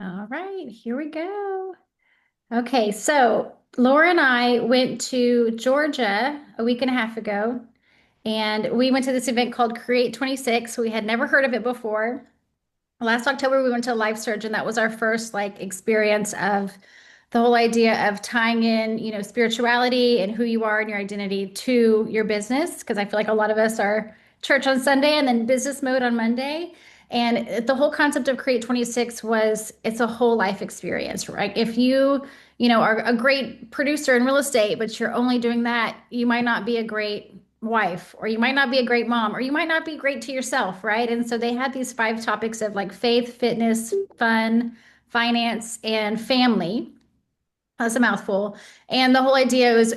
All right, here we go. Okay, so Laura and I went to Georgia a week and a half ago, and we went to this event called Create26. We had never heard of it before. Last October, we went to Life Surge, and that was our first like experience of the whole idea of tying in, spirituality and who you are and your identity to your business. Because I feel like a lot of us are church on Sunday and then business mode on Monday. And the whole concept of Create 26 was it's a whole life experience, right? If you are a great producer in real estate, but you're only doing that, you might not be a great wife, or you might not be a great mom, or you might not be great to yourself, right? And so they had these five topics of like faith, fitness, fun, finance, and family. That's a mouthful. And the whole idea was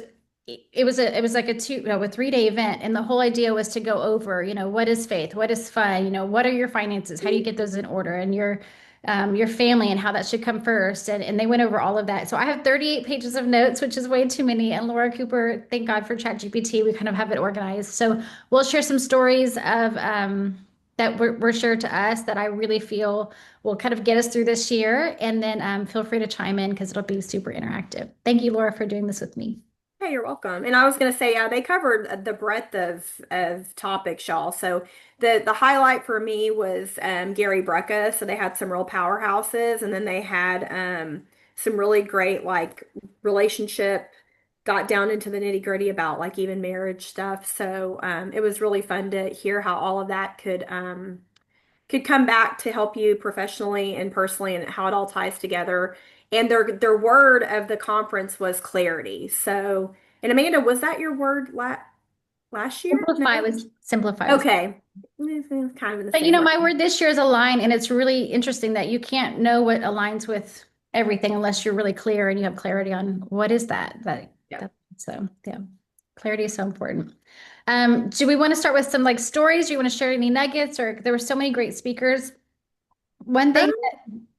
it was like a 3 day event. And the whole idea was to go over, what is faith? What is fun? What are your finances? How do you get those in order? And your family and how that should come first. And they went over all of that. So I have 38 pages of notes, which is way too many. And Laura Cooper, thank God for ChatGPT, we kind of have it organized. So we'll share some stories of that were shared to us that I really feel will kind of get us through this year. And then feel free to chime in because it'll be super interactive. Thank you, Laura, for doing this with me. Hey, you're welcome. And I was going to say, yeah, they covered the breadth of topics, y'all. So the highlight for me was Gary Brecka. So they had some real powerhouses, and then they had some really great like relationship, got down into the nitty gritty about like even marriage stuff. So it was really fun to hear how all of that could come back to help you professionally and personally and how it all ties together. And their word of the conference was clarity. So, and Amanda, was that your word last year? No. Simplify was. Okay. Kind of in the But same my realm. word this year is align, and it's really interesting that you can't know what aligns with everything unless you're really clear and you have clarity on what is that. Yeah. So yeah, clarity is so important. Do we want to start with some like stories? Do you want to share any nuggets? Or there were so many great speakers. One Um, thing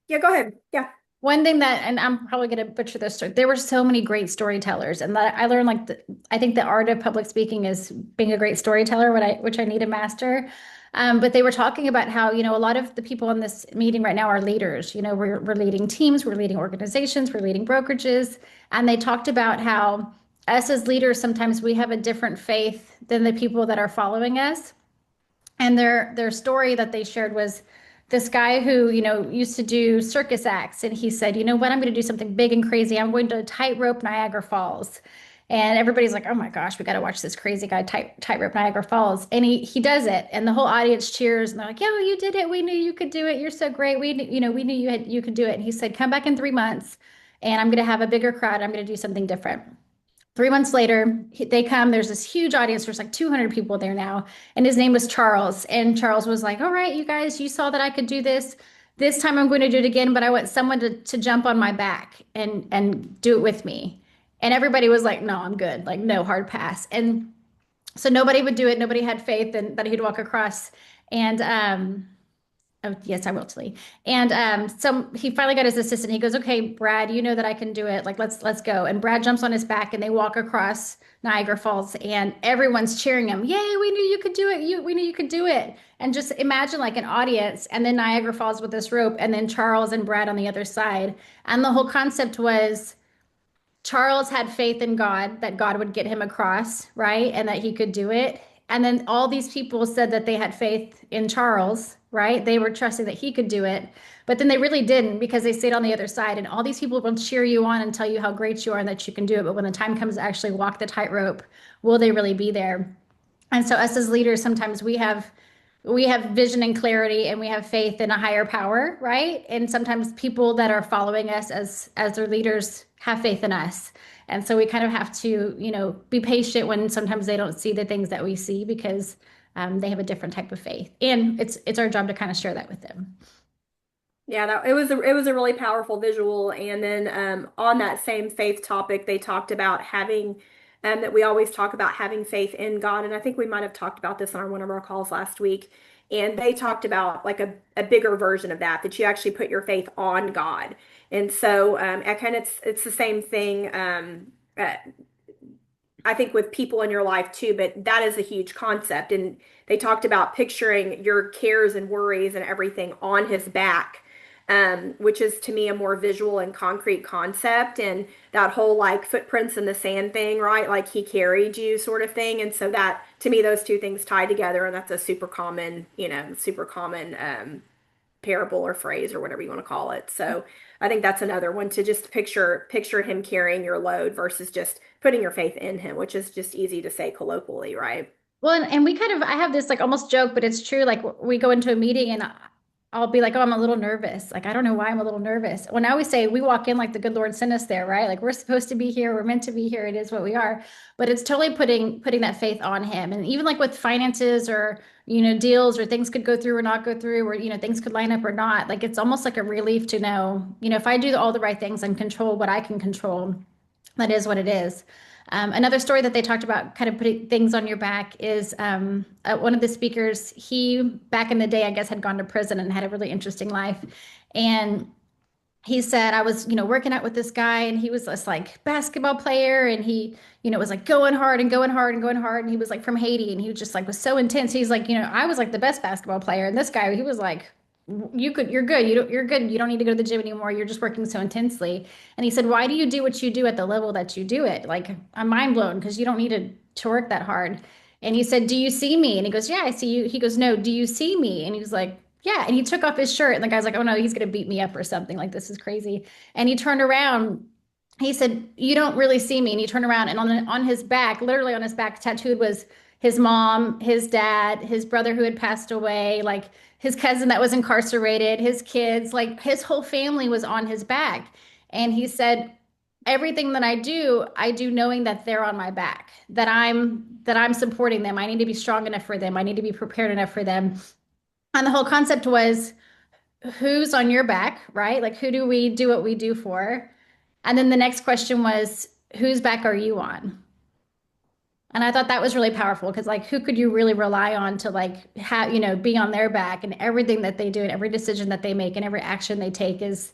yeah, go ahead. Yeah. One thing that, and I'm probably going to butcher this story, there were so many great storytellers, and that I learned like I think the art of public speaking is being a great storyteller, which I need to master. But they were talking about how, a lot of the people in this meeting right now are leaders. We're leading teams, we're leading organizations, we're leading brokerages, and they talked about how us as leaders sometimes we have a different faith than the people that are following us. And their story that they shared was this guy who, used to do circus acts. And he said, you know what, I'm going to do something big and crazy. I'm going to tightrope Niagara Falls. And everybody's like, oh my gosh, we got to watch this crazy guy tightrope Niagara Falls. And he does it. And the whole audience cheers. And they're like, yo, you did it. We knew you could do it. You're so great. We knew you could do it. And he said, come back in 3 months and I'm going to have a bigger crowd. I'm going to do something different. 3 months later, they come. There's this huge audience. There's like 200 people there now. And his name was Charles. And Charles was like, all right, you guys, you saw that I could do this. This time I'm going to do it again, but I want someone to jump on my back and do it with me. And everybody was like, no, I'm good. Like, no, hard pass. And so nobody would do it. Nobody had faith and that he'd walk across. And oh, yes, I will, Tilly. And so he finally got his assistant. He goes, "Okay, Brad, you know that I can do it. Like, let's go." And Brad jumps on his back, and they walk across Niagara Falls, and everyone's cheering him. Yay! We knew you could do it. We knew you could do it. And just imagine like an audience, and then Niagara Falls with this rope, and then Charles and Brad on the other side. And the whole concept was Charles had faith in God that God would get him across, right? And that he could do it. And then all these people said that they had faith in Charles, right? They were trusting that he could do it. But then they really didn't because they stayed on the other side. And all these people will cheer you on and tell you how great you are and that you can do it. But when the time comes to actually walk the tightrope, will they really be there? And so us as leaders, sometimes we have vision and clarity and we have faith in a higher power, right? And sometimes people that are following us as their leaders have faith in us. And so we kind of have to, be patient when sometimes they don't see the things that we see because they have a different type of faith. And it's our job to kind of share that with them. Yeah, it was a really powerful visual. And then on that same faith topic, they talked about having that we always talk about having faith in God. And I think we might have talked about this on one of our calls last week. And they talked about like a bigger version of that you actually put your faith on God. And so I kind of it's the same thing. I think with people in your life too, but that is a huge concept. And they talked about picturing your cares and worries and everything on his back. which is to me a more visual and concrete concept. And that whole like footprints in the sand thing, right? Like he carried you sort of thing. And so that to me, those two things tie together. And that's a super common, super common parable or phrase or whatever you want to call it. So I think that's another one to just picture him carrying your load versus just putting your faith in him, which is just easy to say colloquially, right? Well, and we kind of, I have this like almost joke, but it's true. Like we go into a meeting and I'll be like, oh, I'm a little nervous. Like, I don't know why I'm a little nervous. When I always say we walk in like the good Lord sent us there, right? Like we're supposed to be here. We're meant to be here. It is what we are. But it's totally putting that faith on him. And even like with finances or, deals or things could go through or not go through or, things could line up or not. Like it's almost like a relief to know, if I do all the right things and control what I can control, that is what it is. Another story that they talked about, kind of putting things on your back, is one of the speakers. He, back in the day, I guess, had gone to prison and had a really interesting life. And he said, I was, working out with this guy, and he was this like basketball player, and he, was like going hard and going hard and going hard. And he was like from Haiti, and he was just like was so intense. He's like, I was like the best basketball player, and this guy, he was like, you're good. You're good. You don't need to go to the gym anymore. You're just working so intensely. And he said, why do you do what you do at the level that you do it? Like, I'm mind blown because you don't need to work that hard. And he said, do you see me? And he goes, yeah, I see you. He goes, no, do you see me? And he was like, yeah. And he took off his shirt, and the guy's like, oh no, he's going to beat me up or something. Like, this is crazy. And he turned around. He said, you don't really see me. And he turned around, and on his back, literally on his back, tattooed was his mom, his dad, his brother who had passed away, like his cousin that was incarcerated, his kids, like his whole family was on his back. And he said, everything that I do knowing that they're on my back, that I'm supporting them. I need to be strong enough for them. I need to be prepared enough for them. And the whole concept was, who's on your back, right? Like, who do we do what we do for? And then the next question was, whose back are you on? And I thought that was really powerful because, like, who could you really rely on to, like, have, be on their back, and everything that they do and every decision that they make and every action they take is,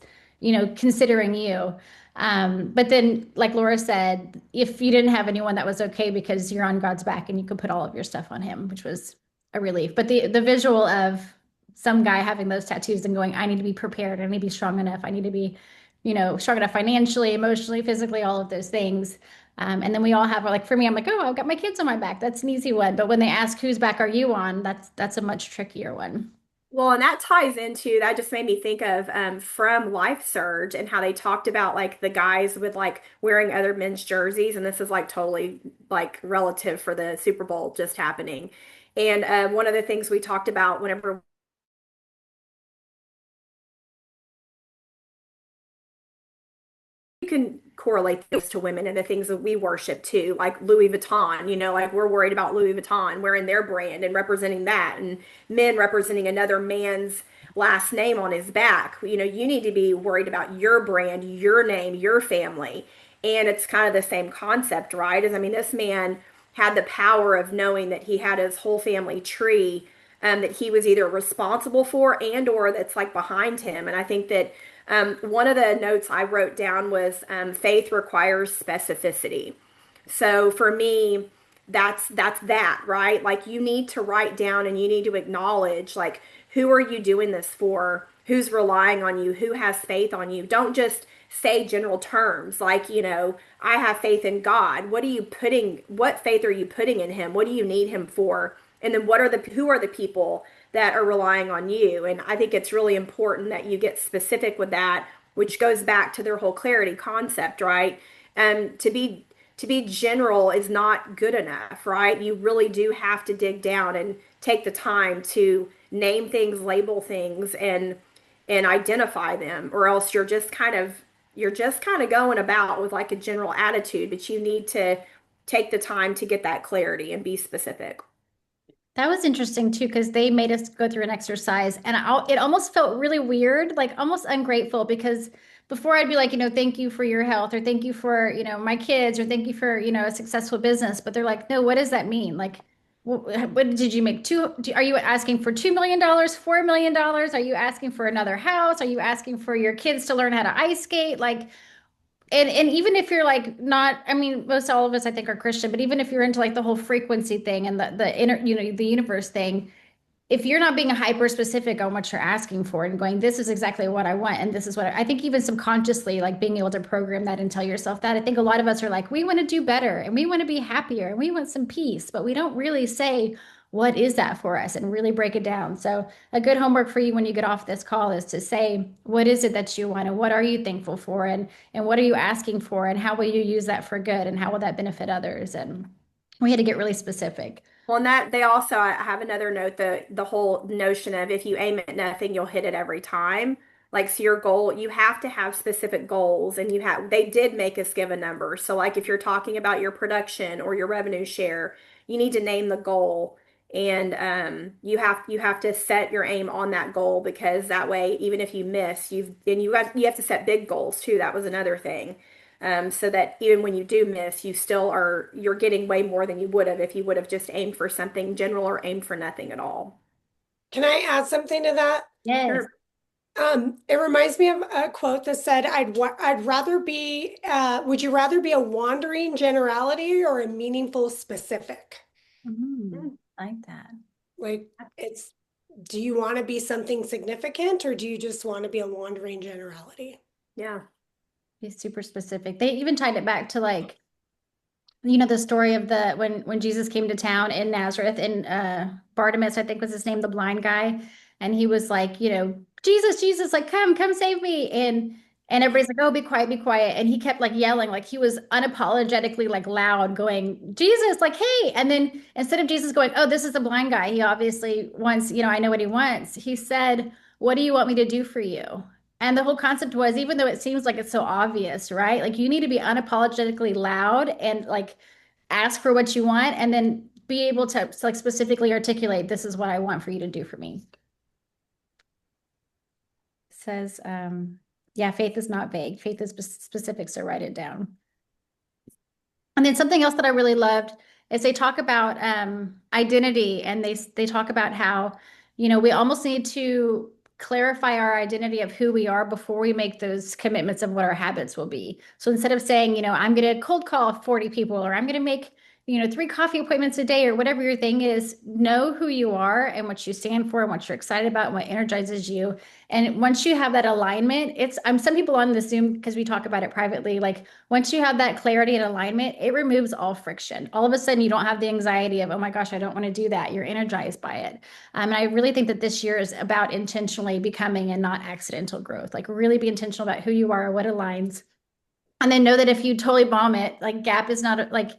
considering you. But then, like Laura said, if you didn't have anyone, that was okay because you're on God's back and you could put all of your stuff on him, which was a relief. But the visual of some guy having those tattoos and going, I need to be prepared. I need to be strong enough. I need to be, strong enough financially, emotionally, physically, all of those things. And then we all have, like, for me, I'm like, oh, I've got my kids on my back. That's an easy one. But when they ask whose back are you on, that's a much trickier one. Well, and that ties into that just made me think of from Life Surge and how they talked about like the guys with like wearing other men's jerseys, and this is like totally like relative for the Super Bowl just happening. And one of the things we talked about whenever you can correlate this to women and the things that we worship too, like Louis Vuitton, like we're worried about Louis Vuitton wearing their brand and representing that, and men representing another man's last name on his back. You need to be worried about your brand, your name, your family. And it's kind of the same concept, right? As I mean, this man had the power of knowing that he had his whole family tree that he was either responsible for and or that's like behind him. And I think that one of the notes I wrote down was faith requires specificity. So for me, that's that, right? Like you need to write down and you need to acknowledge like who are you doing this for? Who's relying on you? Who has faith on you? Don't just say general terms like, I have faith in God. What faith are you putting in him? What do you need him for? And then who are the people that are relying on you? And I think it's really important that you get specific with that, which goes back to their whole clarity concept, right? And to be general is not good enough, right? You really do have to dig down and take the time to name things, label things, and identify them, or else you're just kind of going about with like a general attitude, but you need to take the time to get that clarity and be specific. That was interesting too, because they made us go through an exercise, and it almost felt really weird, like almost ungrateful, because before I'd be like, thank you for your health, or thank you for, my kids, or thank you for, a successful business. But they're like, no, what does that mean? Like, what did you make? Are you asking for $2 million, $4 million? Are you asking for another house? Are you asking for your kids to learn how to ice skate? Like, and even if you're like not, I mean, most all of us I think are Christian, but even if you're into like the whole frequency thing and the inner, the universe thing, if you're not being hyper specific on what you're asking for and going, this is exactly what I want, and this is what I think even subconsciously, like being able to program that and tell yourself that. I think a lot of us are like, we want to do better and we want to be happier and we want some peace, but we don't really say, what is that for us and really break it down. So, a good homework for you when you get off this call is to say, what is it that you want and what are you thankful for and what are you asking for and how will you use that for good and how will that benefit others? And we had to get really specific. Well, and that they also, I have another note, the whole notion of if you aim at nothing, you'll hit it every time. Like, so your goal, you have to have specific goals, and they did make us give a number. So like if you're talking about your production or your revenue share, you need to name the goal, and you have to set your aim on that goal, because that way, even if you miss, you have to set big goals too. That was another thing. So that even when you do miss, you're getting way more than you would have if you would have just aimed for something general or aimed for nothing at all. Can I add something to that? Yes. Sure. It reminds me of a quote that said, I'd rather be, would you rather be a wandering generality or a meaningful specific?" Mm, I like that. Like, it's, do you want to be something significant or do you just want to be a wandering generality? Yeah. Be super specific. They even tied it back to like, the story of the when Jesus came to town in Nazareth and Bartimaeus, I think was his name, the blind guy, and he was like, Jesus, Jesus, like come save me. And everybody's like, oh, be quiet. And he kept like yelling, like he was unapologetically like loud, going, Jesus, like, hey. And then instead of Jesus going, oh, this is the blind guy, he obviously wants, I know what he wants. He said, what do you want me to do for you? And the whole concept was, even though it seems like it's so obvious, right? Like you need to be unapologetically loud and like ask for what you want and then be able to like specifically articulate, this is what I want for you to do for me. It says, yeah, faith is not vague. Faith is specific, so write it down. And then something else that I really loved is they talk about identity and they talk about how, we almost need to clarify our identity of who we are before we make those commitments of what our habits will be. So instead of saying, I'm going to cold call 40 people or I'm going to make, 3 coffee appointments a day or whatever your thing is, know who you are and what you stand for and what you're excited about and what energizes you. And once you have that alignment, some people on the Zoom, because we talk about it privately, like once you have that clarity and alignment, it removes all friction. All of a sudden, you don't have the anxiety of, oh my gosh, I don't want to do that. You're energized by it. And I really think that this year is about intentionally becoming and not accidental growth. Like really be intentional about who you are, what aligns. And then know that if you totally bomb it, like gap is not like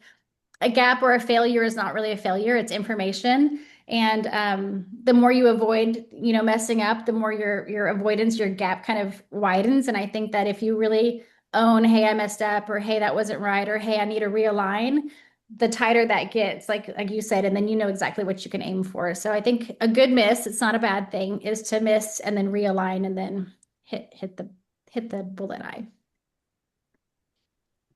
a gap or a failure is not really a failure, it's information. And the more you avoid, messing up, the more your avoidance, your gap kind of widens. And I think that if you really own, hey, I messed up, or hey, that wasn't right, or hey, I need to realign, the tighter that gets, like you said, and then you know exactly what you can aim for. So I think a good miss, it's not a bad thing, is to miss and then realign and then hit the bullet eye.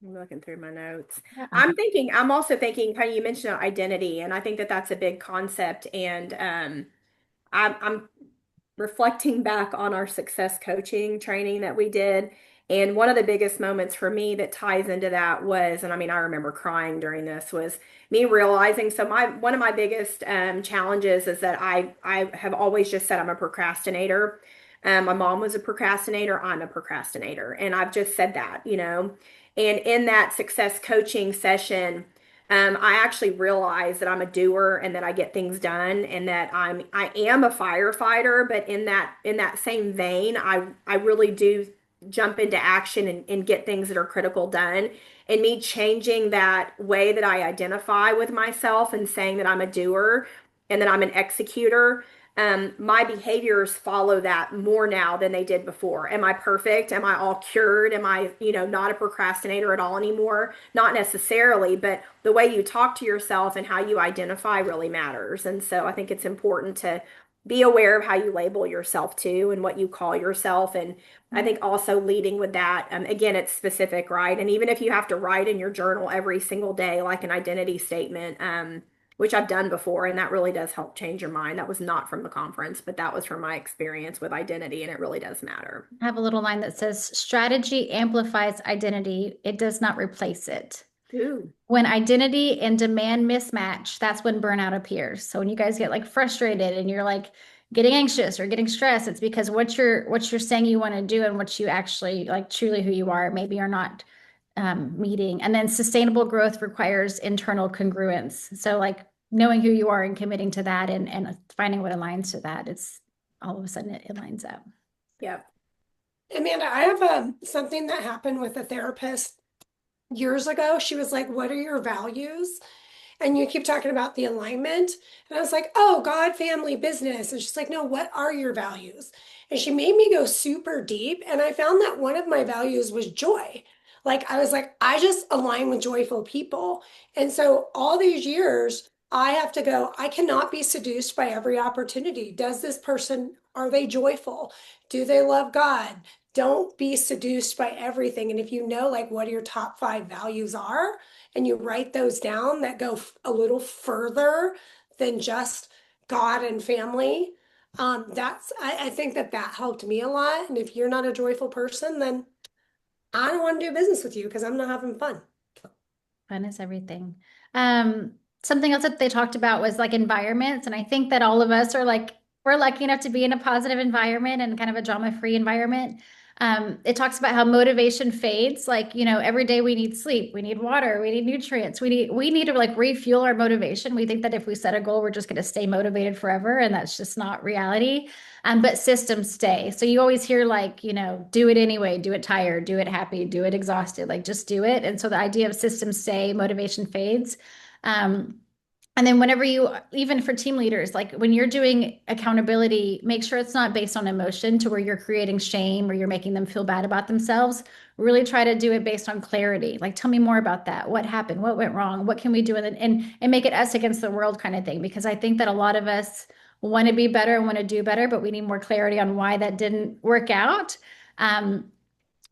I'm looking through my notes. Yeah. I'm also thinking, kind of, you mentioned identity, and I think that that's a big concept. And I'm reflecting back on our success coaching training that we did. And one of the biggest moments for me that ties into that was, and I mean, I remember crying during this, was me realizing, so one of my biggest challenges is that I have always just said I'm a procrastinator. My mom was a procrastinator. I'm a procrastinator. And I've just said that. And in that success coaching session, I actually realized that I'm a doer and that I get things done and that I am a firefighter, but in that same vein, I really do jump into action and get things that are critical done. And me changing that way that I identify with myself and saying that I'm a doer and that I'm an executor, my behaviors follow that more now than they did before. Am I perfect? Am I all cured? Am I, not a procrastinator at all anymore? Not necessarily, but the way you talk to yourself and how you identify really matters. And so I think it's important to be aware of how you label yourself too and what you call yourself. And I think also leading with that, again, it's specific, right? And even if you have to write in your journal every single day, like an identity statement, which I've done before, and that really does help change your mind. That was not from the conference, but that was from my experience with identity, and it really does matter. I have a little line that says strategy amplifies identity. It does not replace it. Ooh, When identity and demand mismatch, that's when burnout appears. So when you guys get like frustrated and you're like getting anxious or getting stressed, it's because what you're saying you want to do and what you actually like truly who you are maybe are not meeting. And then sustainable growth requires internal congruence. So like knowing who you are and committing to that and finding what aligns to that, it's all of a sudden it lines up. yeah. Amanda, I have something that happened with a therapist years ago. She was like, "What are your values?" And you keep talking about the alignment. And I was like, "Oh, God, family, business." And she's like, "No, what are your values?" And she made me go super deep. And I found that one of my values was joy. Like, I was like, I just align with joyful people. And so all these years, I have to go, I cannot be seduced by every opportunity. Does this person, are they joyful? Do they love God? Don't be seduced by everything. And if you know, like, what your top five values are, and you write those down that go a little further than just God and family, I think that that helped me a lot. And if you're not a joyful person, then I don't want to do business with you because I'm not having fun. Fun is everything. Something else that they talked about was like environments. And I think that all of us are like, we're lucky enough to be in a positive environment and kind of a drama-free environment. It talks about how motivation fades. Like, every day we need sleep, we need water, we need nutrients, we need to like refuel our motivation. We think that if we set a goal, we're just going to stay motivated forever, and that's just not reality. But systems stay. So you always hear like, do it anyway, do it tired, do it happy, do it exhausted, like just do it. And so the idea of systems stay, motivation fades. Um, and then whenever you, even for team leaders, like when you're doing accountability, make sure it's not based on emotion to where you're creating shame or you're making them feel bad about themselves. Really try to do it based on clarity. Like, tell me more about that. What happened? What went wrong? What can we do? And make it us against the world kind of thing. Because I think that a lot of us want to be better and want to do better, but we need more clarity on why that didn't work out. Um,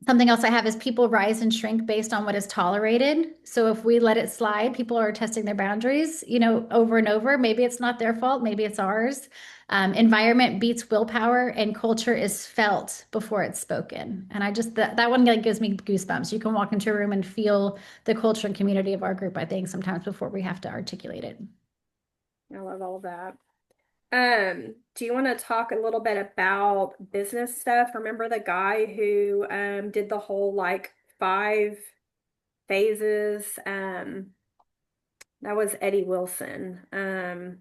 Something else I have is people rise and shrink based on what is tolerated. So if we let it slide, people are testing their boundaries, over and over. Maybe it's not their fault, maybe it's ours. Environment beats willpower, and culture is felt before it's spoken. And that one like gives me goosebumps. You can walk into a room and feel the culture and community of our group, I think, sometimes before we have to articulate it. I love all that. Do you want to talk a little bit about business stuff? Remember the guy who did the whole like 5 phases? That was Eddie Wilson.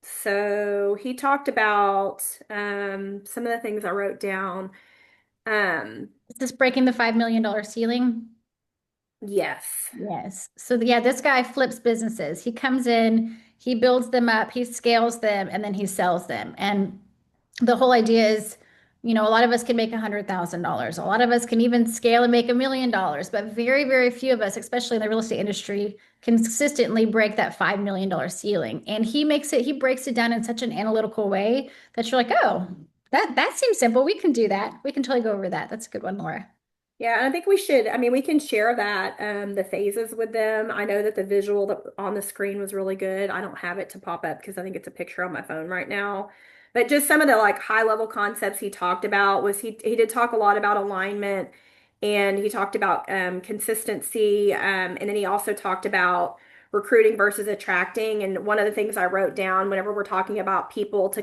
So he talked about some of the things I wrote down. Um, Is this breaking the $5 million ceiling? yes. Yes. So yeah, this guy flips businesses. He comes in, he builds them up, he scales them, and then he sells them. And the whole idea is, a lot of us can make $100,000. A lot of us can even scale and make $1 million, but very, very few of us, especially in the real estate industry, consistently break that $5 million ceiling. And he breaks it down in such an analytical way that you're like, oh, that seems simple. We can do that. We can totally go over that. That's a good one, Laura. Yeah, I think we should. I mean, we can share that, the phases with them. I know that the visual that on the screen was really good. I don't have it to pop up because I think it's a picture on my phone right now. But just some of the like high level concepts he talked about was he did talk a lot about alignment, and he talked about consistency, and then he also talked about recruiting versus attracting. And one of the things I wrote down whenever we're talking about people to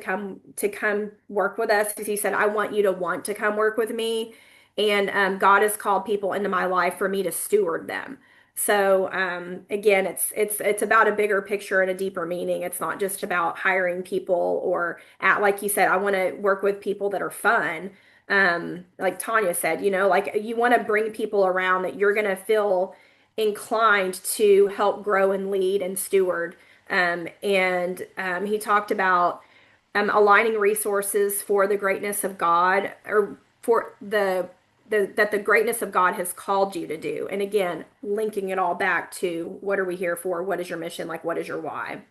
come work with us is he said, "I want you to want to come work with me." And God has called people into my life for me to steward them. So again, it's about a bigger picture and a deeper meaning. It's not just about hiring people or like you said, I want to work with people that are fun. Like Tanya said, like you want to bring people around that you're going to feel inclined to help grow and lead and steward. And he talked about aligning resources for the greatness of God, or for that the greatness of God has called you to do. And again, linking it all back to what are we here for? What is your mission? Like, what is your why?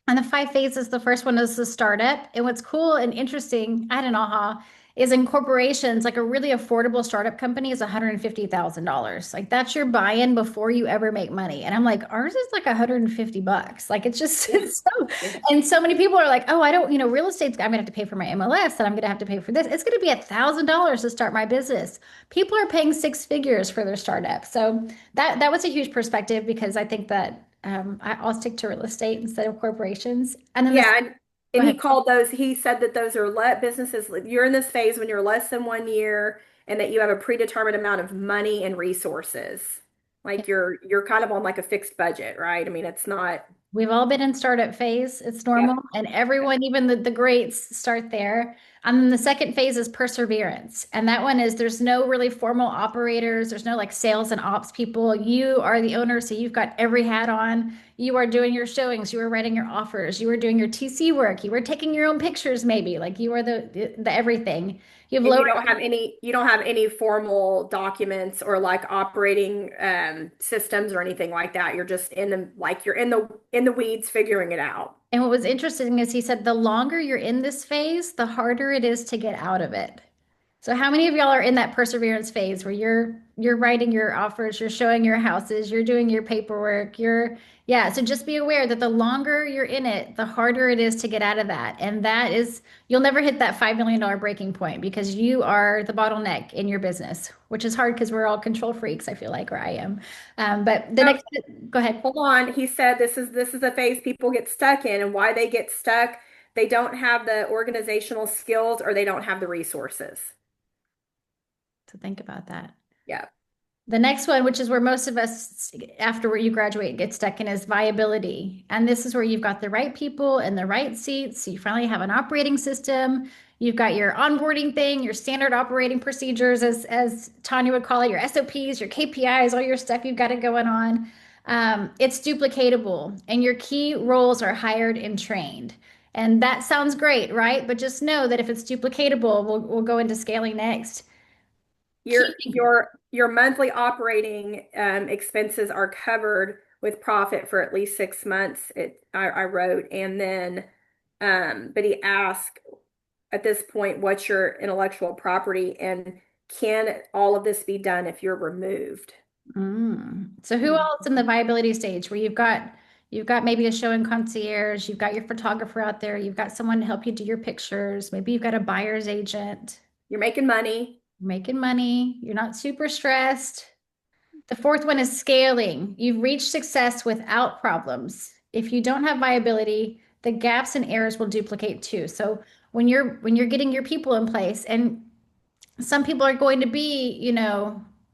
And the five phases, the first one is the startup. And what's cool and interesting, I had an aha, is in corporations, like a really affordable startup company is $150,000. Like that's your buy-in before you ever make money. And I'm like, ours is like $150. Like it's just Yeah. it's so, Yeah. and so many people are like, oh, I don't, real estate's, I'm gonna have to pay for my MLS and I'm gonna have to pay for this. It's gonna be $1,000 to start my business. People are paying six figures for their startup. So that was a huge perspective because I think that I'll stick to real estate instead of corporations. And then this, Yeah, go and ahead. he said that those are let businesses, you're in this phase when you're less than 1 year and that you have a predetermined amount of money and resources. Like you're kind of on like a fixed budget, right? I mean, it's not, We've all been in startup phase. It's normal. yep. And everyone, even the greats, start there. And then the second phase is perseverance. And that one is there's no really formal operators, there's no like sales and ops people. You are the owner, so you've got every hat on. You are doing your showings, you are writing your offers, you are doing your TC work, you are taking your own pictures, maybe. Like you are the everything. You have And lower. you don't have any formal documents or like operating systems or anything like that. You're just in the like you're in the weeds figuring it out. And what was interesting is he said the longer you're in this phase, the harder it is to get out of it. So how many of y'all are in that perseverance phase where you're writing your offers, you're showing your houses, you're doing your paperwork, yeah, so just be aware that the longer you're in it, the harder it is to get out of that. And that is you'll never hit that $5 million breaking point because you are the bottleneck in your business, which is hard because we're all control freaks, I feel like, or I am. But the Oh, next, go ahead. hold on. He said this is a phase people get stuck in, and why they get stuck, they don't have the organizational skills or they don't have the resources. To think about that. Yeah. The next one, which is where most of us, after where you graduate, get stuck in, is viability. And this is where you've got the right people in the right seats. You finally have an operating system. You've got your onboarding thing, your standard operating procedures, as Tanya would call it, your SOPs, your KPIs, all your stuff you've got it going on. It's duplicatable, and your key roles are hired and trained. And that sounds great, right? But just know that if it's duplicatable, we'll go into scaling next. Your Keeping. monthly operating expenses are covered with profit for at least 6 months. I wrote, and then but he asked at this point, what's your intellectual property, and can all of this be done if you're removed? So who else in the viability stage where you've got maybe a showing concierge, you've got your photographer out there, you've got someone to help you do your pictures, maybe you've got a buyer's agent, You're making money. you're making money, you're not super stressed. The fourth one is scaling. You've reached success without problems. If you don't have viability, the gaps and errors will duplicate too. So when you're getting your people in place, and some people are going to be,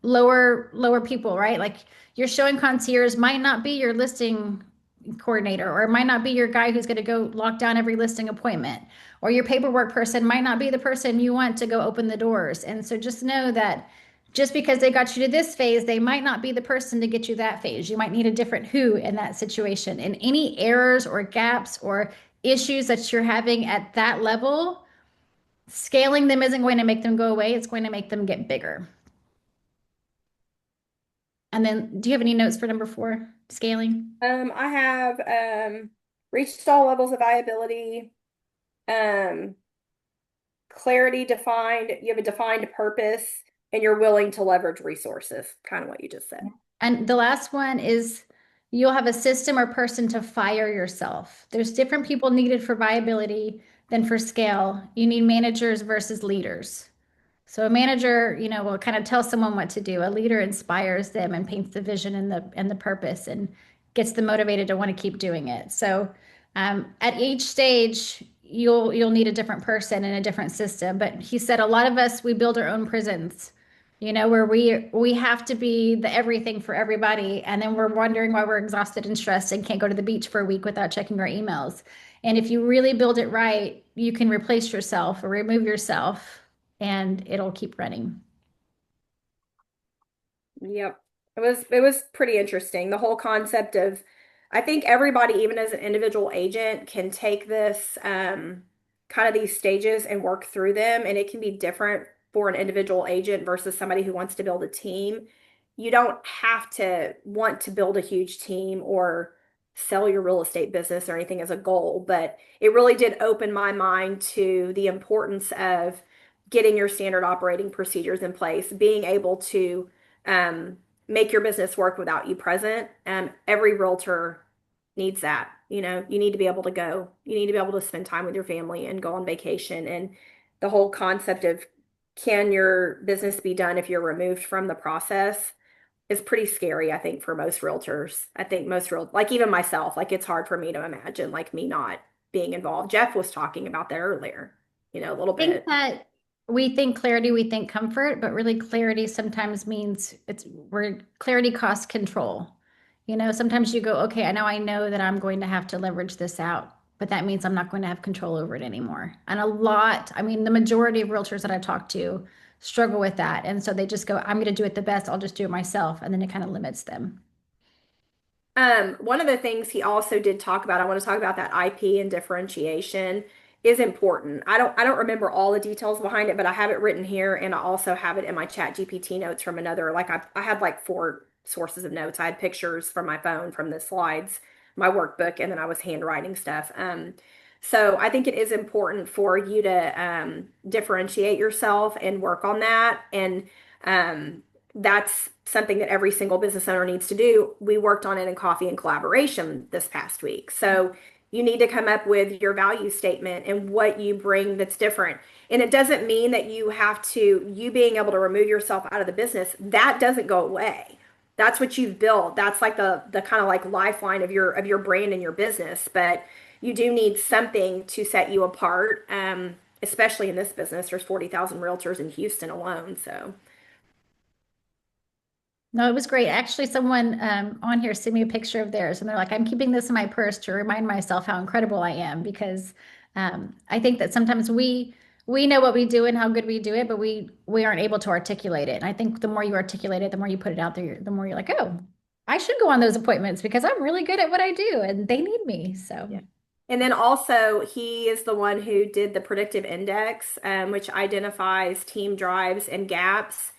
lower people, right? Like your showing concierge might not be your listing coordinator, or it might not be your guy who's going to go lock down every listing appointment, or your paperwork person might not be the person you want to go open the doors. And so just know that just because they got you to this phase, they might not be the person to get you that phase. You might need a different who in that situation. And any errors or gaps or issues that you're having at that level, scaling them isn't going to make them go away. It's going to make them get bigger. And then, do you have any notes for number four? Scaling. I have reached all levels of viability, um, clarity defined, you have a defined purpose, and you're willing to leverage resources, kind of what you just said. And the last one is you'll have a system or person to fire yourself. There's different people needed for viability than for scale. You need managers versus leaders. So a manager, will kind of tell someone what to do. A leader inspires them and paints the vision and the purpose and gets them motivated to want to keep doing it. So at each stage, you'll need a different person and a different system. But he said a lot of us we build our own prisons, where we have to be the everything for everybody, and then we're wondering why we're exhausted and stressed and can't go to the beach for a week without checking our emails. And if you really build it right, you can replace yourself or remove yourself and it'll keep running. Yep. It was pretty interesting. The whole concept of I think everybody, even as an individual agent, can take this kind of these stages and work through them. And it can be different for an individual agent versus somebody who wants to build a team. You don't have to want to build a huge team or sell your real estate business or anything as a goal, but it really did open my mind to the importance of getting your standard operating procedures in place, being able to um, make your business work without you present. Every realtor needs that. You need to be able to go. You need to be able to spend time with your family and go on vacation. And the whole concept of can your business be done if you're removed from the process is pretty scary, I think, for most realtors. I think most like even myself, like it's hard for me to imagine like me not being involved. Jeff was talking about that earlier, a little Think bit. that we think clarity, we think comfort, but really clarity sometimes means it's where clarity costs control. Sometimes you go, okay, I know that I'm going to have to leverage this out, but that means I'm not going to have control over it anymore. And the majority of realtors that I talk to struggle with that. And so they just go, I'm going to do it the best. I'll just do it myself. And then it kind of limits them. One of the things he also did talk about, I want to talk about that IP and differentiation is important. I don't remember all the details behind it, but I have it written here and I also have it in my chat GPT notes from another, like I had like four sources of notes. I had pictures from my phone from the slides, my workbook, and then I was handwriting stuff. So I think it is important for you to differentiate yourself and work on that. And that's something that every single business owner needs to do. We worked on it in coffee and collaboration this past week. So you need to come up with your value statement and what you bring that's different. And it doesn't mean that you being able to remove yourself out of the business, that doesn't go away. That's what you've built. That's like the kind of like lifeline of your brand and your business. But you do need something to set you apart. Especially in this business, there's 40,000 realtors in Houston alone. So No, it was great. Actually, someone on here sent me a picture of theirs, and they're like, I'm keeping this in my purse to remind myself how incredible I am because I think that sometimes we know what we do and how good we do it, but we aren't able to articulate it. And I think the more you articulate it, the more you put it out there, the more you're like, oh, I should go on those appointments because I'm really good at what I do and they need me. So. yeah. And then also, he is the one who did the predictive index, which identifies team drives and gaps,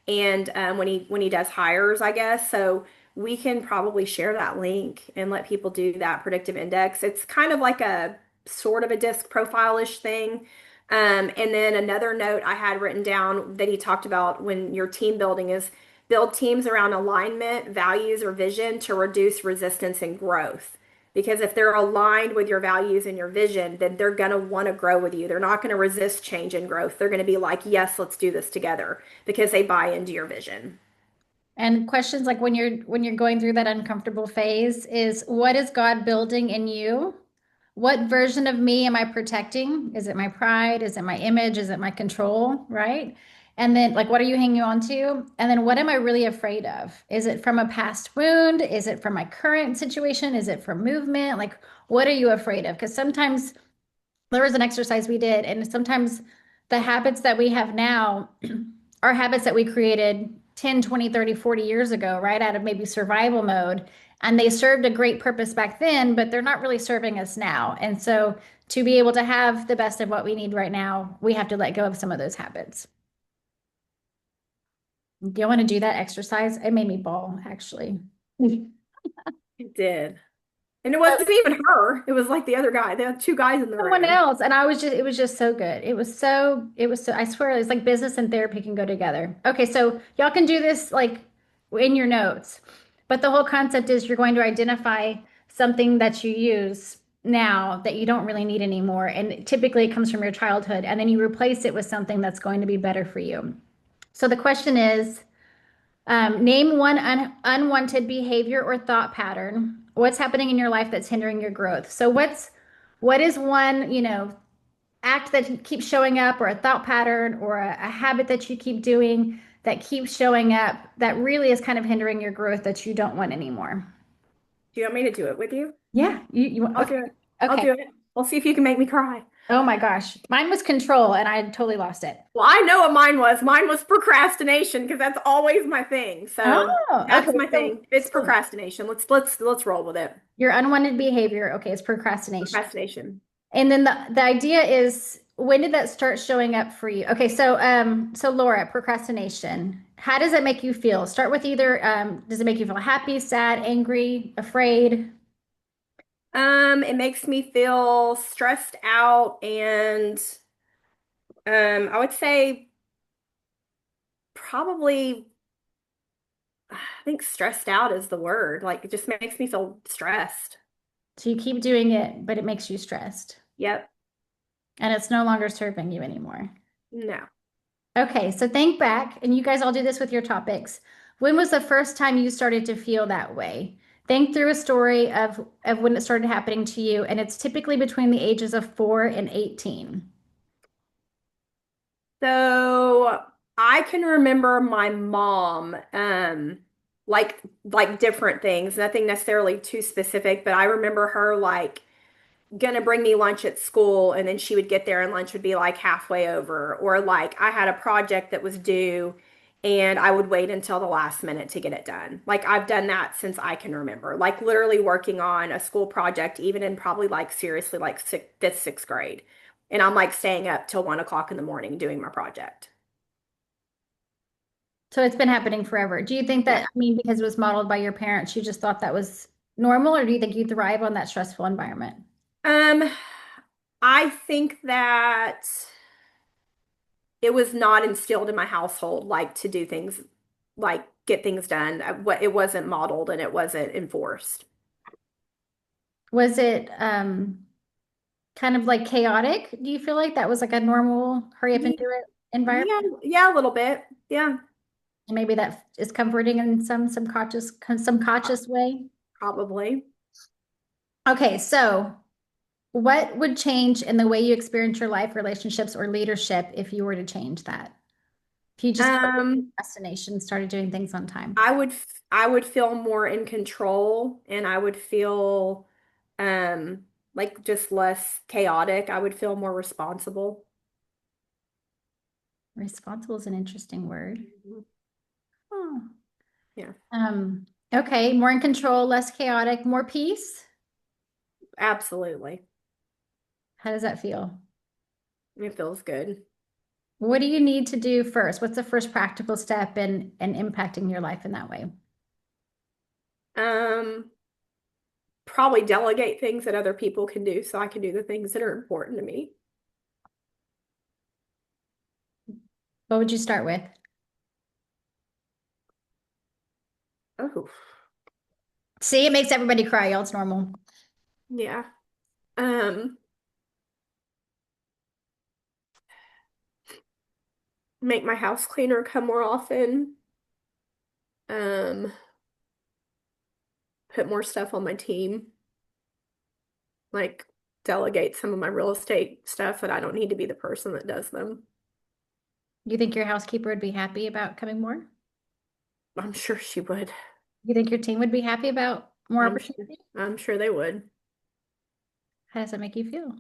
and when he does hires, I guess. So we can probably share that link and let people do that predictive index. It's kind of like a sort of a disc profile-ish thing. And then another note I had written down that he talked about when you're team building is build teams around alignment, values, or vision to reduce resistance and growth. Because if they're aligned with your values and your vision, then they're going to want to grow with you. They're not going to resist change and growth. They're going to be like, yes, let's do this together because they buy into your vision. And questions like when you're going through that uncomfortable phase is what is God building in you? What version of me am I protecting? Is it my pride? Is it my image? Is it my control? Right? And then like what are you hanging on to? And then what am I really afraid of? Is it from a past wound? Is it from my current situation? Is it from movement? Like what are you afraid of? Because sometimes there was an exercise we did, and sometimes the habits that we have now are habits that we created 10, 20, 30, 40 years ago, right? Out of maybe survival mode. And they served a great purpose back then, but they're not really serving us now. And so to be able to have the best of what we need right now, we have to let go of some of those habits. Do you want to do that exercise? It made me bawl, actually. It did. And it wasn't even her. It was like the other guy. There were two guys in the Someone room. else. And it was just so good. I swear it's like business and therapy can go together. Okay, so y'all can do this like in your notes. But the whole concept is you're going to identify something that you use now that you don't really need anymore. And typically it comes from your childhood. And then you replace it with something that's going to be better for you. So the question is, name one unwanted behavior or thought pattern. What's happening in your life that's hindering your growth? So what is one, act that keeps showing up or a thought pattern or a habit that you keep doing that keeps showing up that really is kind of hindering your growth that you don't want anymore? Do you want me to do it with you? Yeah, you I'll okay. do it. I'll Okay. do it. We'll see if you can make me cry. Oh my gosh. Mine was control and I totally lost it. Well, I know what mine was. Mine was procrastination because that's always my thing. So Oh, that's okay. my thing. It's procrastination. Let's roll with it. Your unwanted behavior, okay, it's procrastination. Procrastination. And then the idea is when did that start showing up for you? Okay, so Laura, procrastination. How does it make you feel? Start with either does it make you feel happy, sad, angry, afraid? It makes me feel stressed out and I would say probably, I think stressed out is the word. Like it just makes me feel stressed. So you keep doing it, but it makes you stressed Yep. and it's no longer serving you anymore. No. Okay, so think back, and you guys all do this with your topics. When was the first time you started to feel that way? Think through a story of when it started happening to you, and it's typically between the ages of 4 and 18. So I can remember my mom, like different things, nothing necessarily too specific, but I remember her like gonna bring me lunch at school and then she would get there and lunch would be like halfway over, or like I had a project that was due and I would wait until the last minute to get it done. Like I've done that since I can remember, like literally working on a school project even in probably like seriously like fifth, sixth grade, and I'm like staying up till 1 o'clock in the morning doing my project. So it's been happening forever. Do you think that, Yeah. I mean, because it was modeled by your parents, you just thought that was normal, or do you think you thrive on that stressful environment? um I think that it was not instilled in my household like to do things, like get things done. What it wasn't modeled and it wasn't enforced. Was it kind of like chaotic? Do you feel like that was like a normal hurry up and Ye- do it environment? Yeah, yeah, a little bit. Yeah, And maybe that is comforting in some conscious way. probably. Okay, so what would change in the way you experience your life, relationships, or leadership if you were to change that? If you just quit Um, procrastination, started doing things on time. I would feel more in control and I would feel like just less chaotic. I would feel more responsible. Responsible is an interesting word. Mhm. Oh. Yeah, Okay, more in control, less chaotic, more peace. absolutely. How does that feel? It feels good. What do you need to do first? What's the first practical step in impacting your life in that way? Um, Probably delegate things that other people can do so I can do the things that are important to me. What would you start with? Oh, See, it makes everybody cry, y'all. It's normal. yeah. Um, Make my house cleaner come more often. Um, put more stuff on my team. Like delegate some of my real estate stuff that I don't need to be the person that does them. You think your housekeeper would be happy about coming more? I'm sure she would. You think your team would be happy about more I'm sure. opportunity? I'm sure they would. How does that make you feel?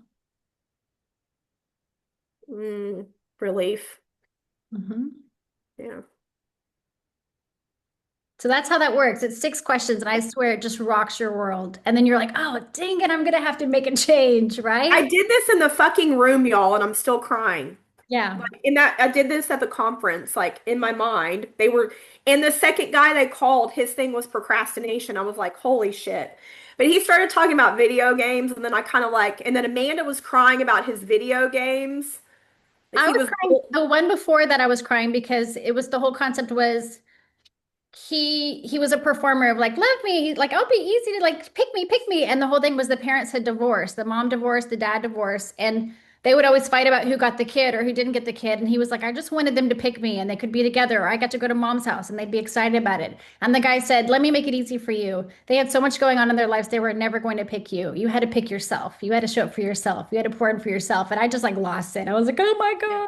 Mm, relief. Hmm. Yeah. So that's how that works. It's 6 questions, and I swear it just rocks your world. And then you're like, oh, dang it, I'm gonna have to make a change, I right? did this in the fucking room, y'all, and I'm still crying. Yeah. Like in that, I did this at the conference, like in my mind. They were, and the second guy they called, his thing was procrastination. I was like, holy shit. But he started talking about video games, and then I kind of like, and then Amanda was crying about his video games. Like I he was was, crying. The one before that, I was crying because it was the whole concept was he was a performer of like love me, like I'll be easy to like pick me, and the whole thing was the parents had divorced, the mom divorced, the dad divorced, and they would always fight about who got the kid or who didn't get the kid, and he was like, I just wanted them to pick me and they could be together, or I got to go to mom's house and they'd be excited about it. And the guy said, let me make it easy for you. They had so much going on in their lives, they were never going to pick you. You had to pick yourself, you had to show up for yourself, you had to pour in for yourself. And I just like lost it. I was like, oh my yeah, God.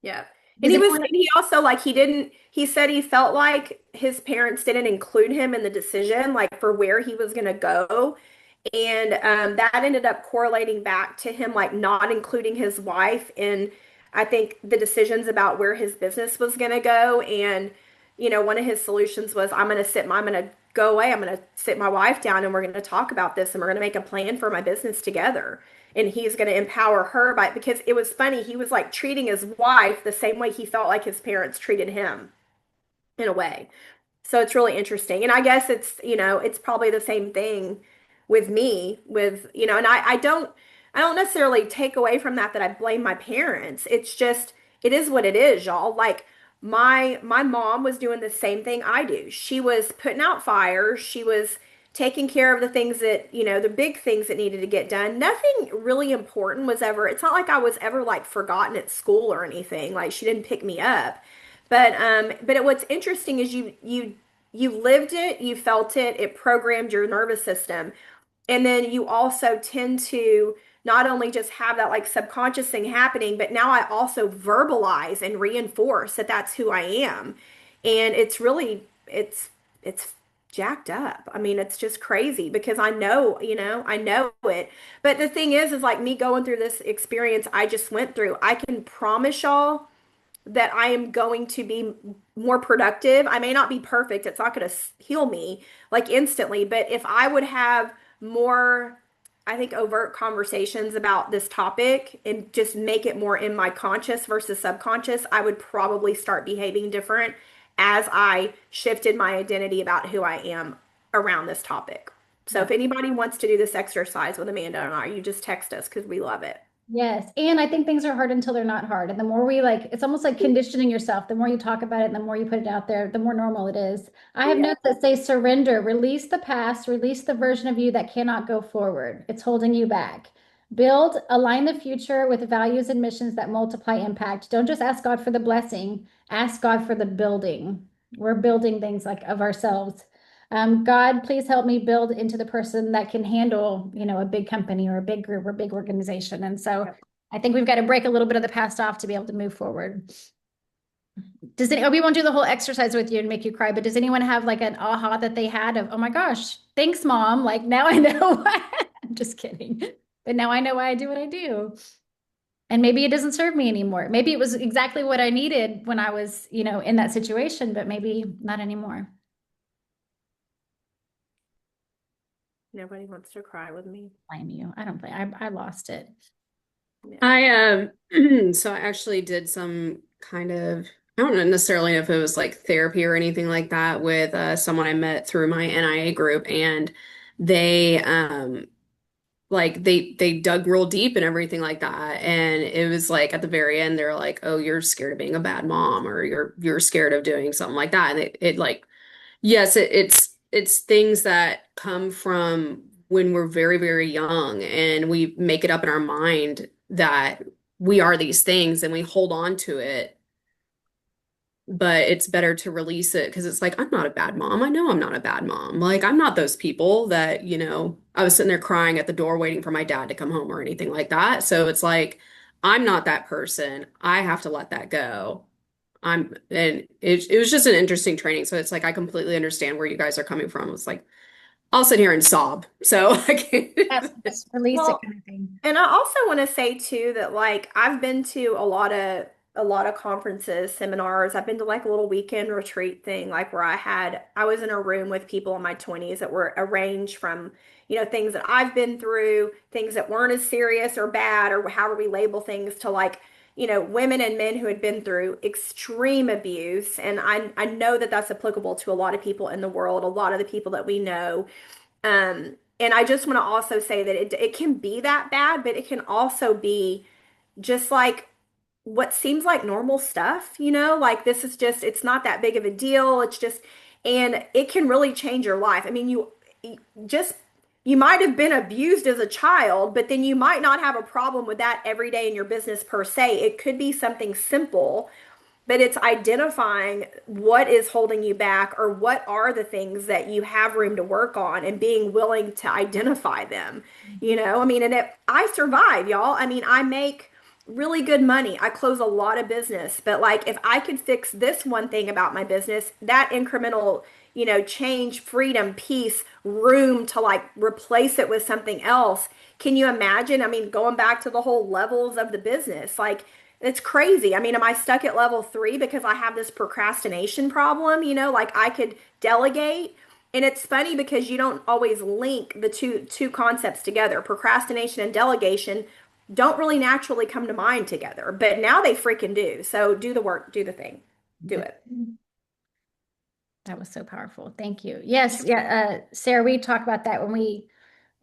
yeah. And Because if you and he also like, he said he felt like his parents didn't include him in the decision, like for where he was going to go. And that ended up correlating back to him like not including his wife in, I think, the decisions about where his business was going to go. And, one of his solutions was, I'm going to go away. I'm going to sit my wife down and we're going to talk about this and we're going to make a plan for my business together. And he's going to empower her because it was funny. He was like treating his wife the same way he felt like his parents treated him in a way. So it's really interesting. And I guess it's probably the same thing with me and I don't, I don't necessarily take away from that I blame my parents. It's just it is what it is, y'all. Like my mom was doing the same thing I do. She was putting out fires. She was taking care of the things that, the big things that needed to get done. Nothing really important was ever, it's not like I was ever like forgotten at school or anything. Like she didn't pick me up. What's interesting is you lived it, you felt it, it programmed your nervous system. And then you also tend to not only just have that like subconscious thing happening, but now I also verbalize and reinforce that that's who I am. And it's really, it's jacked up. I mean, it's just crazy because I know it. But the thing is like me going through this experience I just went through, I can promise y'all that I am going to be more productive. I may not be perfect. It's not going to heal me like instantly, but if I would have more, I think, overt conversations about this topic and just make it more in my conscious versus subconscious, I would probably start behaving different as I shifted my identity about who I am around this topic. So Yeah. if anybody wants to do this exercise with Amanda and I, you just text us because we love it. Yes. And I think things are hard until they're not hard. And the more we like, it's almost like conditioning yourself. The more you talk about it and the more you put it out there, the more normal it is. I have Yeah. notes that say surrender, release the past, release the version of you that cannot go forward. It's holding you back. Build, align the future with values and missions that multiply impact. Don't just ask God for the blessing, ask God for the building. We're building things like of ourselves. God, please help me build into the person that can handle, a big company or a big group or big organization. And so I think we've got to break a little bit of the past off to be able to move forward. We won't do the whole exercise with you and make you cry, but does anyone have like an aha that they had of, oh my gosh, thanks, mom. Like now I know why. I'm just kidding. But now I know why I do what I do. And maybe it doesn't serve me anymore. Maybe it was exactly what I needed when I was, in that situation, but maybe not anymore. Nobody wants to cry with me. Blame you. I don't blame. I lost it. Yeah. I so I actually did some kind of, I don't necessarily know if it was like therapy or anything like that with someone I met through my NIA group, and they like they dug real deep and everything like that, and it was like at the very end they're like, oh, you're scared of being a bad mom, or you're scared of doing something like that, and it like, yes, it's things that come from when we're very, very young, and we make it up in our mind that we are these things and we hold on to it. But it's better to release it because it's like, I'm not a bad mom. I know I'm not a bad mom. Like, I'm not those people that, I was sitting there crying at the door waiting for my dad to come home or anything like that. So it's like, I'm not that person. I have to let that go. And it was just an interesting training. So it's like I completely understand where you guys are coming from. It's like I'll sit here and sob. So I Yes, can't. just release it Well, kind of thing. and I also want to say too that like I've been to a lot of conferences, seminars. I've been to like a little weekend retreat thing, like where I was in a room with people in my 20s that were arranged from, things that I've been through, things that weren't as serious or bad or however we label things to like, women and men who had been through extreme abuse. And I know that that's applicable to a lot of people in the world, a lot of the people that we know. And I just want to also say that it can be that bad, but it can also be just like what seems like normal stuff, like this is just, it's not that big of a deal. It's just, and it can really change your life. I mean, just, you might have been abused as a child, but then you might not have a problem with that every day in your business per se. It could be something simple, but it's identifying what is holding you back or what are the things that you have room to work on and being willing to identify them. I mean, I survive, y'all. I mean, I make really good money. I close a lot of business, but like if I could fix this one thing about my business, that incremental, change, freedom, peace, room to like replace it with something else. Can you imagine? I mean, going back to the whole levels of the business, like it's crazy. I mean, am I stuck at level 3 because I have this procrastination problem? Like I could delegate. And it's funny because you don't always link the two concepts together. Procrastination and delegation don't really naturally come to mind together, but now they freaking do. So do the work, do the thing, do it. That was so powerful. Thank you. Yes, yeah, Sarah, we talked about that when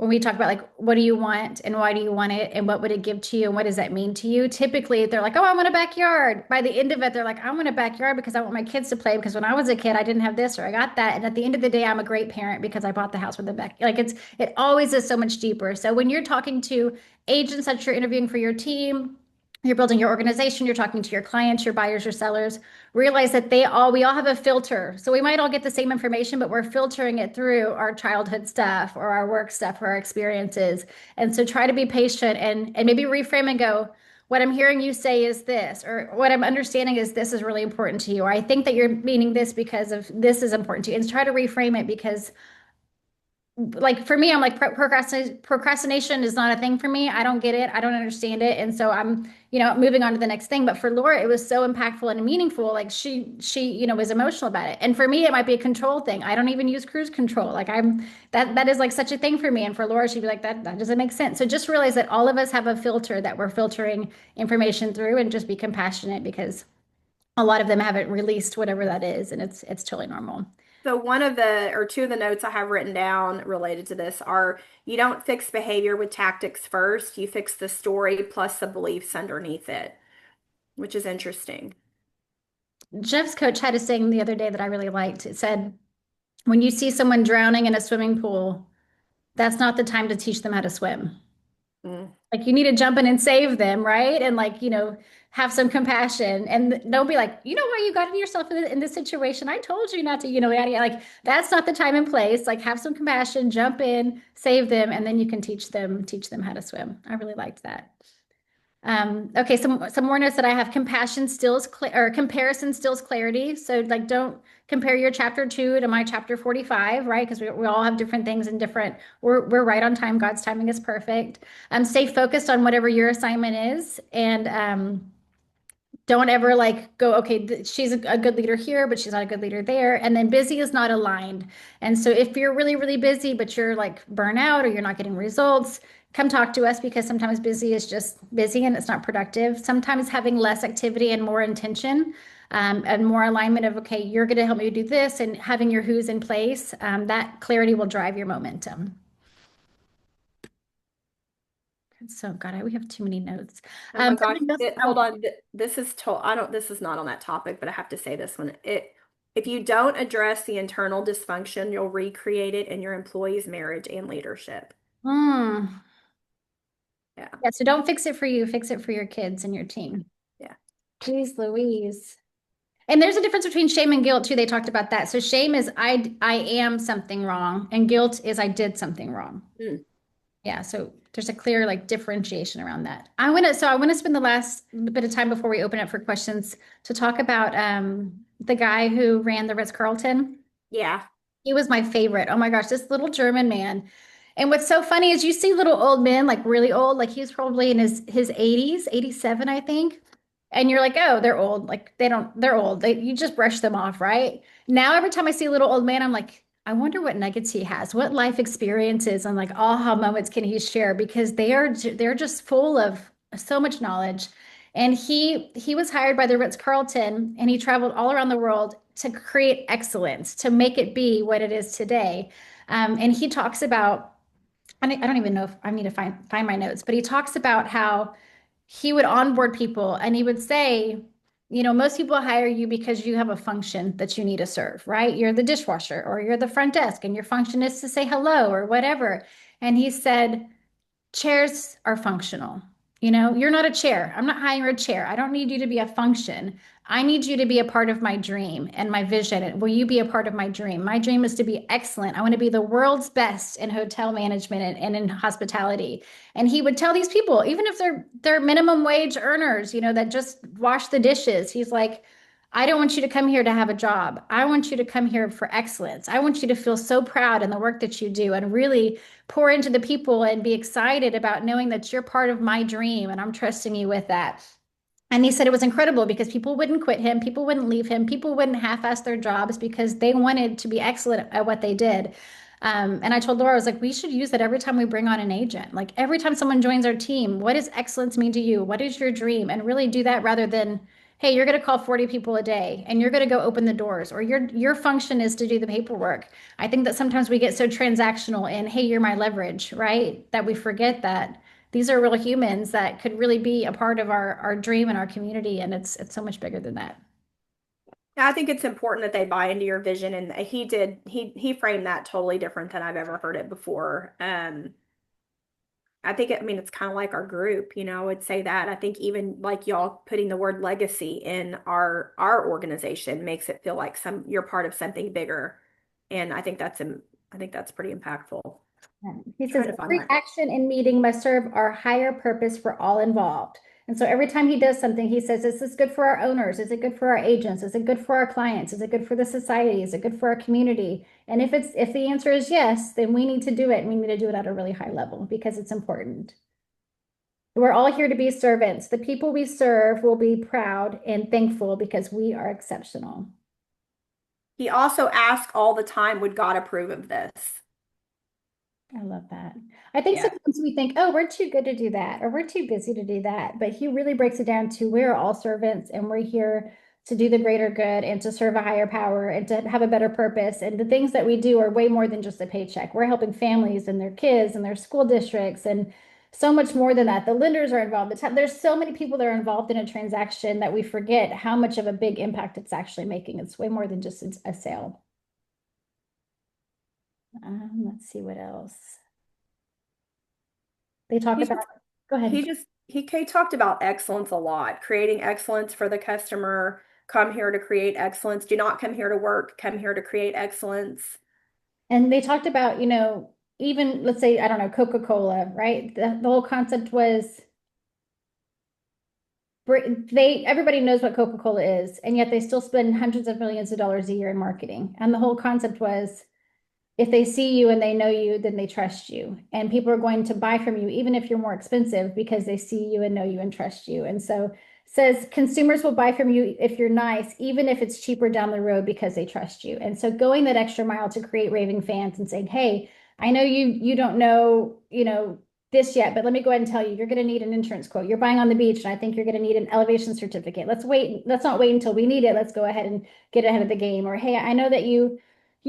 when we talk about like, what do you want and why do you want it and what would it give to you and what does that mean to you? Typically, they're like, oh, I want a backyard. By the end of it, they're like, I want a backyard because I want my kids to play because when I was a kid, I didn't have this or I got that. And at the end of the day, I'm a great parent because I bought the house with the back. Like it always is so much deeper. So when you're talking to agents that you're interviewing for your team, you're building your organization, you're talking to your clients, your buyers, your sellers, realize that we all have a filter. So we might all get the same information, but we're filtering it through our childhood stuff or our work stuff or our experiences. And so try to be patient and maybe reframe and go, what I'm hearing you say is this, or what I'm understanding is this is really important to you, or I think that you're meaning this because of this is important to you. And try to reframe it because like for me, I'm like procrastination is not a thing for me. I don't get it. I don't understand it. And so I'm, moving on to the next thing. But for Laura, it was so impactful and meaningful. Like she was emotional about it. And for me, it might be a control thing. I don't even use cruise control. Like that is like such a thing for me. And for Laura, she'd be like, that doesn't make sense. So just realize that all of us have a filter that we're filtering information through and just be compassionate because a lot of them haven't released whatever that is. And it's totally normal. So one of the or two of the notes I have written down related to this are you don't fix behavior with tactics first, you fix the story plus the beliefs underneath it, which is interesting. Jeff's coach had a saying the other day that I really liked. It said, when you see someone drowning in a swimming pool, that's not the time to teach them how to swim. Mm. Like you need to jump in and save them, right? And like, have some compassion and don't be like, why you got yourself in this situation. I told you not to, yada, yada. Like that's not the time and place. Like have some compassion, jump in, save them, and then you can teach them how to swim. I really liked that. Okay, some more notes that I have. Compassion stills or comparison stills clarity. So like don't compare your chapter 2 to my chapter 45, right? Because we all have different things and different, we're right on time. God's timing is perfect. Stay focused on whatever your assignment is and don't ever like go, okay, she's a good leader here, but she's not a good leader there. And then busy is not aligned. And so if you're really, really busy, but you're like burnout or you're not getting results, come talk to us because sometimes busy is just busy and it's not productive. Sometimes having less activity and more intention and more alignment of, okay, you're going to help me do this and having your who's in place, that clarity will drive your momentum. So, God, we have too many notes. Oh my gosh. Something else, Hold on. This is I don't, this is not on that topic, but I have to say this one. If you don't address the internal dysfunction, you'll recreate it in your employees' marriage and leadership. hmm. Yeah. Yeah, so don't fix it for you, fix it for your kids and your team. Yeah. Jeez Louise. And there's a difference between shame and guilt too. They talked about that. So shame is I am something wrong, and guilt is I did something wrong. Mm. Yeah, so there's a clear like differentiation around that. I want to spend the last bit of time before we open up for questions to talk about the guy who ran the Ritz-Carlton. Yeah. He was my favorite. Oh my gosh, this little German man. And what's so funny is you see little old men, like really old, like he's probably in his 80s, 87, I think. And you're like, oh, they're old. Like they're old. You just brush them off, right? Now every time I see a little old man, I'm like, I wonder what nuggets he has, what life experiences and like aha moments can he share because they're just full of so much knowledge. And he was hired by the Ritz-Carlton and he traveled all around the world to create excellence, to make it be what it is today. And he talks about, I don't even know if I need to find my notes, but he talks about how he would onboard people and he would say, most people hire you because you have a function that you need to serve, right? You're the dishwasher or you're the front desk and your function is to say hello or whatever. And he said, chairs are functional. You're not a chair. I'm not hiring a chair. I don't need you to be a function. I need you to be a part of my dream and my vision. And will you be a part of my dream? My dream is to be excellent. I want to be the world's best in hotel management and in hospitality. And he would tell these people, even if they're minimum wage earners, that just wash the dishes, he's like, I don't want you to come here to have a job. I want you to come here for excellence. I want you to feel so proud in the work that you do and really pour into the people and be excited about knowing that you're part of my dream and I'm trusting you with that. And he said it was incredible because people wouldn't quit him, people wouldn't leave him, people wouldn't half-ass their jobs because they wanted to be excellent at what they did. And I told Laura, I was like, we should use that every time we bring on an agent. Like every time someone joins our team, what does excellence mean to you? What is your dream? And really do that rather than, hey, you're going to call 40 people a day and you're going to go open the doors, or your function is to do the paperwork. I think that sometimes we get so transactional in, hey, you're my leverage, right? That we forget that these are real humans that could really be a part of our dream and our community. And it's so much bigger than that. Yeah, I think it's important that they buy into your vision, and he framed that totally different than I've ever heard it before. I think I mean it's kind of like our group, I would say that. I think even like y'all putting the word legacy in our organization makes it feel like you're part of something bigger. And I think that's pretty impactful. He says Trying to find every my action in meeting must serve our higher purpose for all involved. And so every time he does something, he says, is this good for our owners? Is it good for our agents? Is it good for our clients? Is it good for the society? Is it good for our community? And if the answer is yes, then we need to do it. And we need to do it at a really high level because it's important. We're all here to be servants. The people we serve will be proud and thankful because we are exceptional. He also asks all the time, would God approve of this? I love that. I think Yeah. sometimes we think, oh, we're too good to do that, or we're too busy to do that. But he really breaks it down to we're all servants and we're here to do the greater good and to serve a higher power and to have a better purpose. And the things that we do are way more than just a paycheck. We're helping families and their kids and their school districts and so much more than that. The lenders are involved. There's so many people that are involved in a transaction that we forget how much of a big impact it's actually making. It's way more than just a sale. Let's see what else. They talk He about, just go ahead. he talked about excellence a lot, creating excellence for the customer. Come here to create excellence. Do not come here to work. Come here to create excellence. And they talked about, even let's say, I don't know, Coca-Cola, right? The whole concept was everybody knows what Coca-Cola is, and yet they still spend hundreds of millions of dollars a year in marketing. And the whole concept was if they see you and they know you, then they trust you. And people are going to buy from you, even if you're more expensive, because they see you and know you and trust you. And so says consumers will buy from you if you're nice, even if it's cheaper down the road because they trust you. And so going that extra mile to create raving fans and saying, hey, I know you don't know, this yet, but let me go ahead and tell you, you're going to need an insurance quote. You're buying on the beach, and I think you're going to need an elevation certificate. Let's wait. Let's not wait until we need it. Let's go ahead and get ahead of the game. Or, hey, I know that you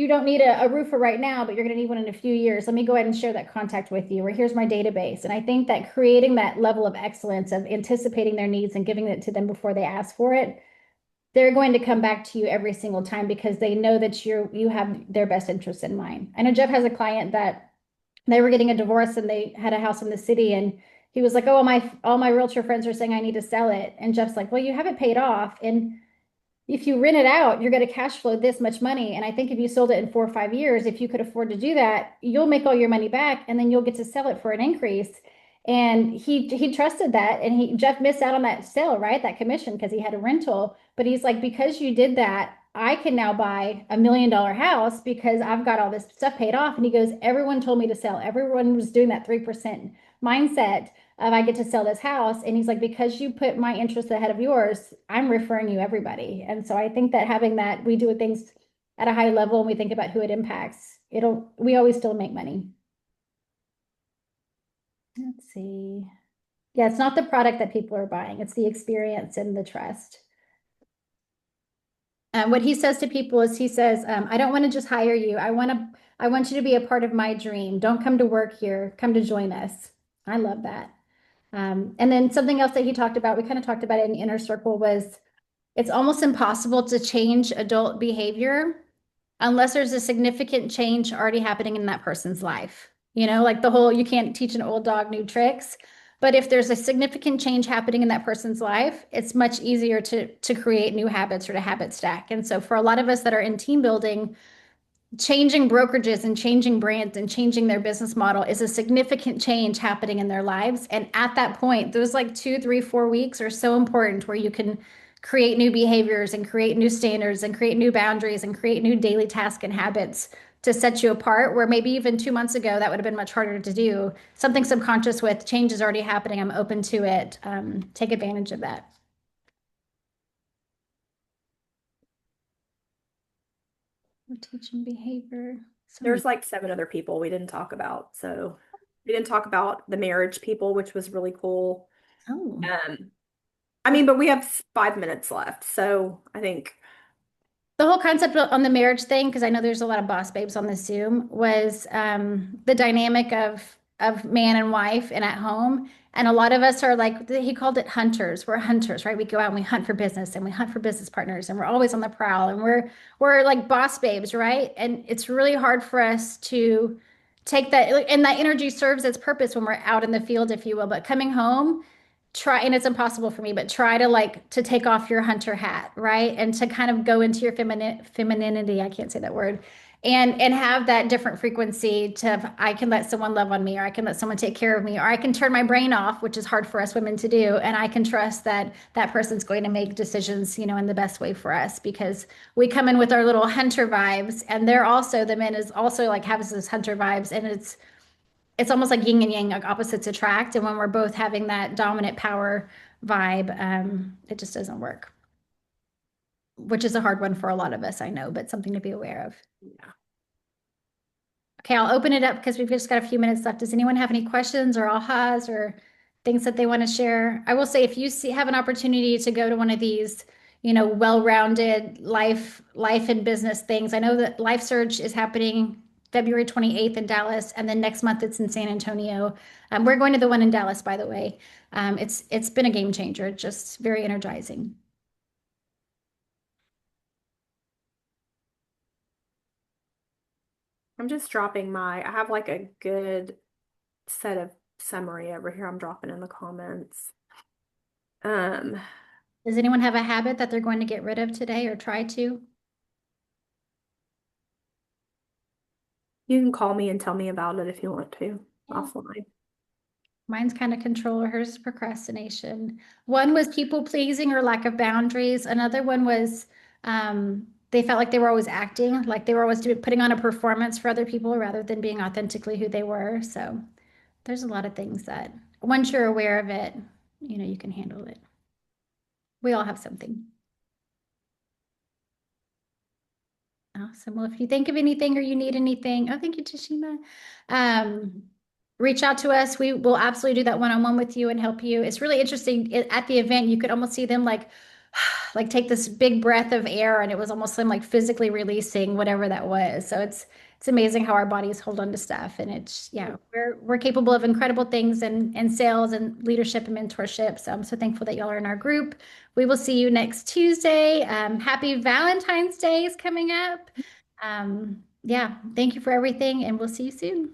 don't need a roofer right now, but you're going to need one in a few years. Let me go ahead and share that contact with you, or here's my database. And I think that creating that level of excellence of anticipating their needs and giving it to them before they ask for it, they're going to come back to you every single time because they know that you have their best interest in mind. I know Jeff has a client that they were getting a divorce and they had a house in the city, and he was like, oh, all my realtor friends are saying I need to sell it. And Jeff's like, well, you have it paid off. And if you rent it out, you're going to cash flow this much money. And I think if you sold it in 4 or 5 years, if you could afford to do that, you'll make all your money back and then you'll get to sell it for an increase. And he trusted that. And Jeff missed out on that sale, right? That commission because he had a rental. But he's like, because you did that, I can now buy $1 million house because I've got all this stuff paid off. And he goes, everyone told me to sell. Everyone was doing that 3% mindset of I get to sell this house. And he's like, because you put my interest ahead of yours, I'm referring you everybody. And so I think that having that, we do things at a high level and we think about who it impacts, we always still make money. Let's see. Yeah, it's not the product that people are buying, it's the experience and the trust. What he says to people is he says, I don't want to just hire you. I want you to be a part of my dream. Don't come to work here. Come to join us. I love that. And then something else that he talked about, we kind of talked about it in the inner circle, was it's almost impossible to change adult behavior unless there's a significant change already happening in that person's life. Like the whole, you can't teach an old dog new tricks. But if there's a significant change happening in that person's life, it's much easier to create new habits or to habit stack. And so for a lot of us that are in team building, changing brokerages and changing brands and changing their business model is a significant change happening in their lives. And at that point, those like 2, 3, 4 weeks are so important where you can create new behaviors and create new standards and create new boundaries and create new daily tasks and habits to set you apart, where maybe even 2 months ago that would have been much harder to do. Something subconscious with change is already happening. I'm open to it. Take advantage of that. We're teaching behavior. So many. There's like seven other people we didn't talk about. So we didn't talk about the marriage people, which was really cool. Oh. Um, I mean, but we have 5 minutes left, so I think The whole concept on the marriage thing, because I know there's a lot of boss babes on the Zoom, was the dynamic of man and wife and at home. And a lot of us are like, he called it hunters. We're hunters, right? We go out and we hunt for business and we hunt for business partners and we're always on the prowl and we're like boss babes, right? And it's really hard for us to take that, and that energy serves its purpose when we're out in the field, if you will. But coming home, try, and it's impossible for me, but try to like to take off your hunter hat, right? And to kind of go into your femininity, I can't say that word, and have that different frequency to I can let someone love on me, or I can let someone take care of me, or I can turn my brain off, which is hard for us women to do, and I can trust that that person's going to make decisions, in the best way for us, because we come in with our little hunter vibes, and they're also, the men is also like has this hunter vibes, and it's almost like yin and yang, like opposites attract. And when we're both having that dominant power vibe, it just doesn't work, which is a hard one for a lot of us, I know, but something to be aware of. yeah. Okay, I'll open it up because we've just got a few minutes left. Does anyone have any questions or ahas or things that they want to share? I will say, if you have an opportunity to go to one of these, well-rounded life and business things. I know that Life Surge is happening February 28th in Dallas, and then next month it's in San Antonio. We're going to the one in Dallas, by the way. It's been a game changer, just very energizing. I'm just dropping I have like a good set of summary over here I'm dropping in the comments. Um, Does anyone have a habit that they're going to get rid of today or try to? you can call me and tell me about it if you want to Yeah. offline. Mine's kind of control, hers is procrastination. One was people pleasing or lack of boundaries. Another one was they felt like they were always acting, like they were always putting on a performance for other people rather than being authentically who they were. So there's a lot of things that once you're aware of it, you can handle it. We all have something. Awesome. Well, if you think of anything or you need anything, oh, thank you, Tashima. Um, Reach out to us. We will absolutely do that one-on-one with you and help you. It's really interesting. At the event, you could almost see them like, like take this big breath of air, and it was almost them like physically releasing whatever that was. So it's amazing how our bodies hold on to stuff, and it's yeah, we're capable of incredible things in sales and leadership and mentorship. So I'm so thankful that y'all are in our group. We will see you next Tuesday. Happy Valentine's Day is coming up. Yeah, thank you for everything, and we'll see you soon.